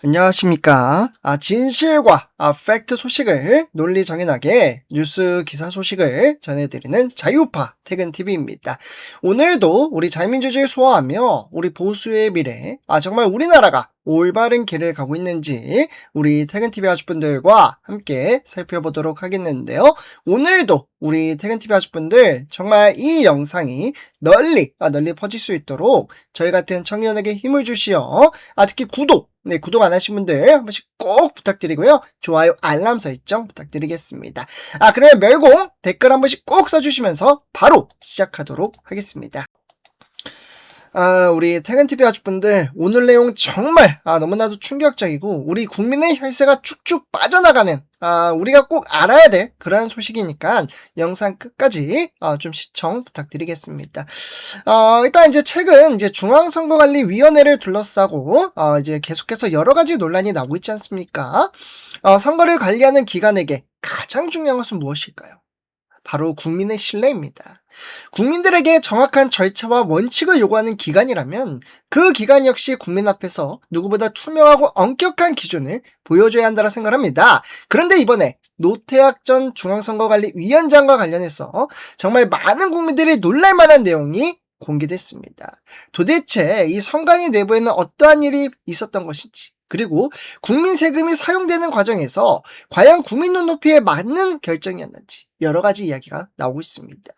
안녕하십니까. 진실과 팩트 소식을 논리정연하게 뉴스 기사 소식을 전해드리는 자유파 퇴근TV입니다. 오늘도 우리 자유민주주의 수호하며 우리 보수의 미래, 정말 우리나라가 올바른 길을 가고 있는지 우리 퇴근TV 가족분들과 함께 살펴보도록 하겠는데요. 오늘도 우리 퇴근TV 가족분들 정말 이 영상이 널리 퍼질 수 있도록 저희 같은 청년에게 힘을 주시어 특히 구독 안 하신 분들 한 번씩 꼭 부탁드리고요. 좋아요, 알람 설정 부탁드리겠습니다. 그러면 멸공 댓글 한 번씩 꼭 써주시면서 바로 시작하도록 하겠습니다. 우리 퇴근TV 가족분들, 오늘 내용 정말 너무나도 충격적이고 우리 국민의 혈세가 쭉쭉 빠져나가는 우리가 꼭 알아야 될 그러한 소식이니까 영상 끝까지 좀 시청 부탁드리겠습니다. 일단 이제 최근 중앙선거관리위원회를 둘러싸고 이제 계속해서 여러 가지 논란이 나오고 있지 않습니까? 선거를 관리하는 기관에게 가장 중요한 것은 무엇일까요? 바로 국민의 신뢰입니다. 국민들에게 정확한 절차와 원칙을 요구하는 기관이라면 그 기관 역시 국민 앞에서 누구보다 투명하고 엄격한 기준을 보여줘야 한다고 생각합니다. 그런데 이번에 노태학 전 중앙선거관리위원장과 관련해서 정말 많은 국민들이 놀랄만한 내용이 공개됐습니다. 도대체 이 선관위 내부에는 어떠한 일이 있었던 것인지, 그리고 국민 세금이 사용되는 과정에서 과연 국민 눈높이에 맞는 결정이었는지 여러 가지 이야기가 나오고 있습니다.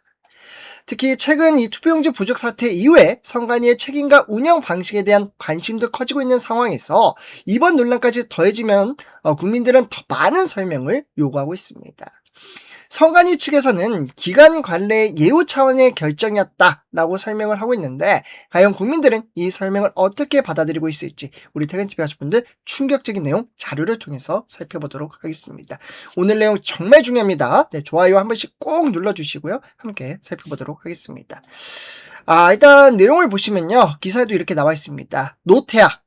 특히 최근 이 투표용지 부족 사태 이후에 선관위의 책임과 운영 방식에 대한 관심도 커지고 있는 상황에서 이번 논란까지 더해지면 국민들은 더 많은 설명을 요구하고 있습니다. 선관위 측에서는 기관 관례 예우 차원의 결정이었다라고 설명을 하고 있는데, 과연 국민들은 이 설명을 어떻게 받아들이고 있을지 우리 퇴근TV 가족분들 충격적인 내용 자료를 통해서 살펴보도록 하겠습니다. 오늘 내용 정말 중요합니다. 좋아요 한 번씩 꼭 눌러주시고요. 함께 살펴보도록 하겠습니다. 일단 내용을 보시면요, 기사에도 이렇게 나와 있습니다. 노태학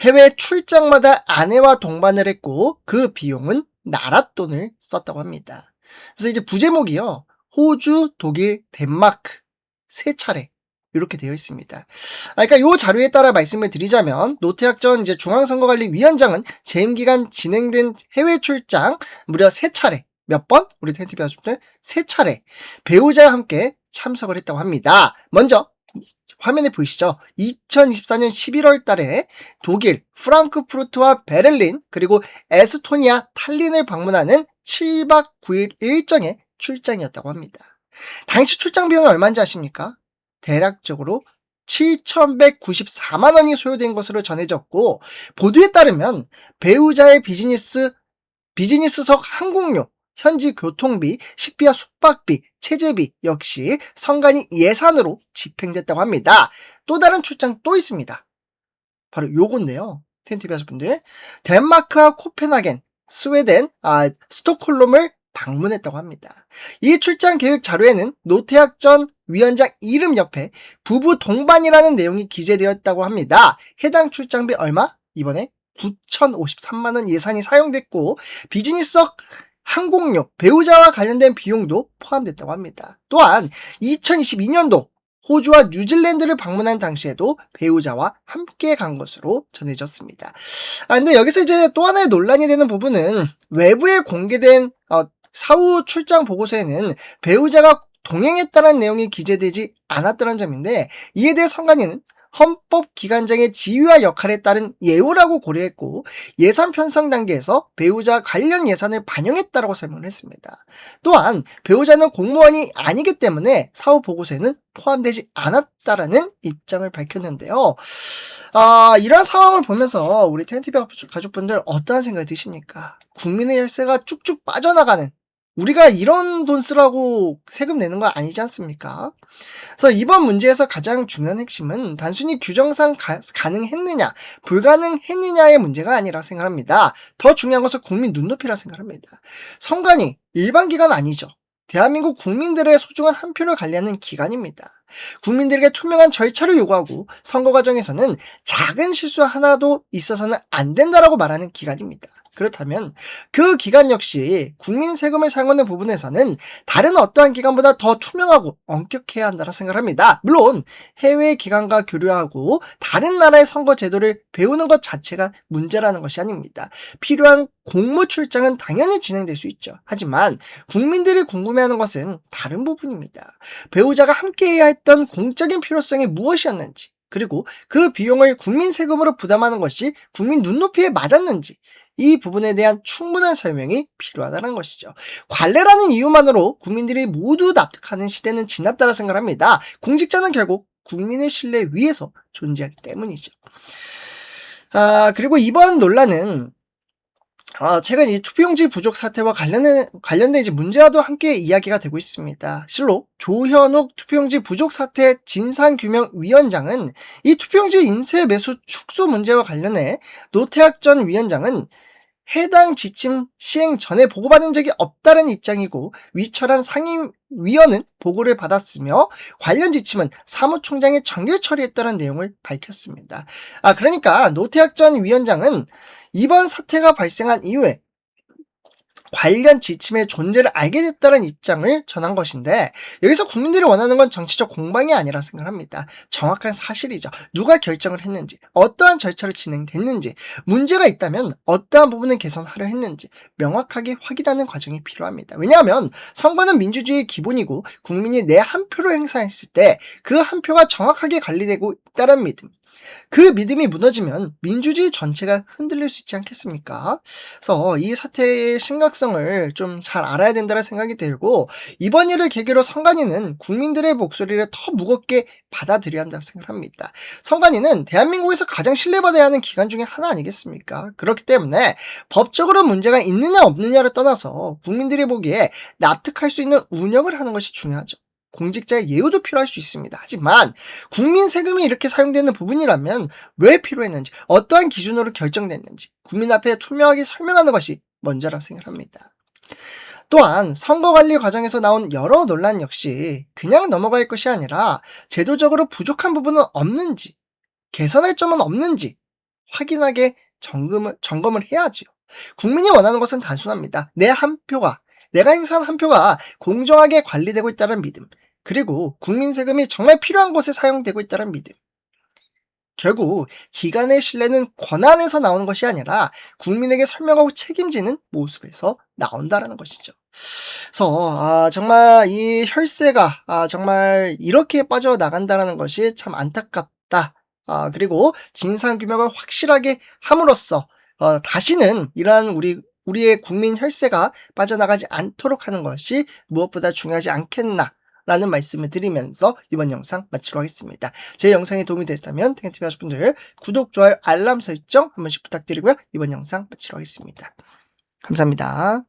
해외 출장마다 아내와 동반을 했고 그 비용은 나라 돈을 썼다고 합니다. 그래서 이제 부제목이요, 호주, 독일, 덴마크 3차례 이렇게 되어 있습니다. 그러니까 요 자료에 따라 말씀을 드리자면 노태학 전 중앙선거관리위원장은 재임 기간 진행된 해외 출장 무려 3차례, 몇 번? 우리 텐티비 가족들 3차례 배우자와 함께 참석을 했다고 합니다. 먼저 화면에 보이시죠? 2024년 11월 달에 독일 프랑크푸르트와 베를린, 그리고 에스토니아 탈린을 방문하는 7박 9일 일정의 출장이었다고 합니다. 당시 출장 비용이 얼마인지 아십니까? 대략적으로 7,194만 원이 소요된 것으로 전해졌고, 보도에 따르면 배우자의 비즈니스석 항공료, 현지 교통비, 식비와 숙박비, 체재비 역시 선관위 예산으로 집행됐다고 합니다. 또 다른 출장 또 있습니다. 바로 요건데요. 텐티비 가족분들, 덴마크와 코펜하겐, 스웨덴, 스톡홀름을 방문했다고 합니다. 이 출장 계획 자료에는 노태학 전 위원장 이름 옆에 부부 동반이라는 내용이 기재되어 있다고 합니다. 해당 출장비 얼마? 이번에 9,053만 원 예산이 사용됐고, 비즈니스석 항공료, 배우자와 관련된 비용도 포함됐다고 합니다. 또한 2022년도 호주와 뉴질랜드를 방문한 당시에도 배우자와 함께 간 것으로 전해졌습니다. 근데 여기서 이제 또 하나의 논란이 되는 부분은 외부에 공개된 사후 출장 보고서에는 배우자가 동행했다는 내용이 기재되지 않았다는 점인데, 이에 대해 선관위는 헌법기관장의 지위와 역할에 따른 예우라고 고려했고 예산 편성 단계에서 배우자 관련 예산을 반영했다고 설명을 했습니다. 또한 배우자는 공무원이 아니기 때문에 사후 보고서에는 포함되지 않았다라는 입장을 밝혔는데요. 이러한 상황을 보면서 우리 텐티비 가족분들 어떠한 생각이 드십니까? 국민의 혈세가 쭉쭉 빠져나가는, 우리가 이런 돈 쓰라고 세금 내는 거 아니지 않습니까? 그래서 이번 문제에서 가장 중요한 핵심은 단순히 규정상 가능했느냐, 불가능했느냐의 문제가 아니라 생각합니다. 더 중요한 것은 국민 눈높이라 생각합니다. 선관위, 일반 기관 아니죠. 대한민국 국민들의 소중한 한 표를 관리하는 기관입니다. 국민들에게 투명한 절차를 요구하고 선거 과정에서는 작은 실수 하나도 있어서는 안 된다라고 말하는 기관입니다. 그렇다면 그 기관 역시 국민 세금을 사용하는 부분에서는 다른 어떠한 기관보다 더 투명하고 엄격해야 한다고 생각합니다. 물론 해외 기관과 교류하고 다른 나라의 선거 제도를 배우는 것 자체가 문제라는 것이 아닙니다. 필요한 공무 출장은 당연히 진행될 수 있죠. 하지만 국민들이 궁금해하는 것은 다른 부분입니다. 배우자가 함께해야 했던 공적인 필요성이 무엇이었는지, 그리고 그 비용을 국민 세금으로 부담하는 것이 국민 눈높이에 맞았는지, 이 부분에 대한 충분한 설명이 필요하다는 것이죠. 관례라는 이유만으로 국민들이 모두 납득하는 시대는 지났다고 생각합니다. 공직자는 결국 국민의 신뢰 위에서 존재하기 때문이죠. 그리고 이번 논란은 최근 이 투표용지 부족 사태와 관련된 이제 문제와도 함께 이야기가 되고 있습니다. 실로 조현욱 투표용지 부족 사태 진상규명위원장은 이 투표용지 인쇄 매수 축소 문제와 관련해 노태학 전 위원장은 해당 지침 시행 전에 보고받은 적이 없다는 입장이고, 위철한 상임위원은 보고를 받았으며 관련 지침은 사무총장이 정결 처리했다는 내용을 밝혔습니다. 그러니까 노태학 전 위원장은 이번 사태가 발생한 이후에 관련 지침의 존재를 알게 됐다는 입장을 전한 것인데, 여기서 국민들이 원하는 건 정치적 공방이 아니라 생각합니다. 정확한 사실이죠. 누가 결정을 했는지, 어떠한 절차로 진행됐는지, 문제가 있다면 어떠한 부분을 개선하려 했는지 명확하게 확인하는 과정이 필요합니다. 왜냐하면 선거는 민주주의의 기본이고, 국민이 내 한 표로 행사했을 때 그 한 표가 정확하게 관리되고 있다는 믿음, 그 믿음이 무너지면 민주주의 전체가 흔들릴 수 있지 않겠습니까? 그래서 이 사태의 심각성을 좀 잘 알아야 된다는 생각이 들고, 이번 일을 계기로 선관위는 국민들의 목소리를 더 무겁게 받아들여야 한다고 생각합니다. 선관위는 대한민국에서 가장 신뢰받아야 하는 기관 중에 하나 아니겠습니까? 그렇기 때문에 법적으로 문제가 있느냐 없느냐를 떠나서 국민들이 보기에 납득할 수 있는 운영을 하는 것이 중요하죠. 공직자의 예우도 필요할 수 있습니다. 하지만 국민 세금이 이렇게 사용되는 부분이라면 왜 필요했는지, 어떠한 기준으로 결정됐는지 국민 앞에 투명하게 설명하는 것이 먼저라고 생각합니다. 또한 선거관리 과정에서 나온 여러 논란 역시 그냥 넘어갈 것이 아니라 제도적으로 부족한 부분은 없는지, 개선할 점은 없는지 확인하게 점검을 해야죠. 국민이 원하는 것은 단순합니다. 내가 행사한 한 표가 공정하게 관리되고 있다는 믿음, 그리고 국민 세금이 정말 필요한 곳에 사용되고 있다는 믿음. 결국 기관의 신뢰는 권한에서 나오는 것이 아니라 국민에게 설명하고 책임지는 모습에서 나온다는 것이죠. 그래서 정말 이 혈세가 정말 이렇게 빠져나간다는 것이 참 안타깝다. 그리고 진상규명을 확실하게 함으로써 다시는 이러한 우리의 국민 혈세가 빠져나가지 않도록 하는 것이 무엇보다 중요하지 않겠나라는 말씀을 드리면서 이번 영상 마치도록 하겠습니다. 제 영상이 도움이 되셨다면 탱TV 하실 분들 구독, 좋아요, 알람 설정 한 번씩 부탁드리고요. 이번 영상 마치도록 하겠습니다. 감사합니다.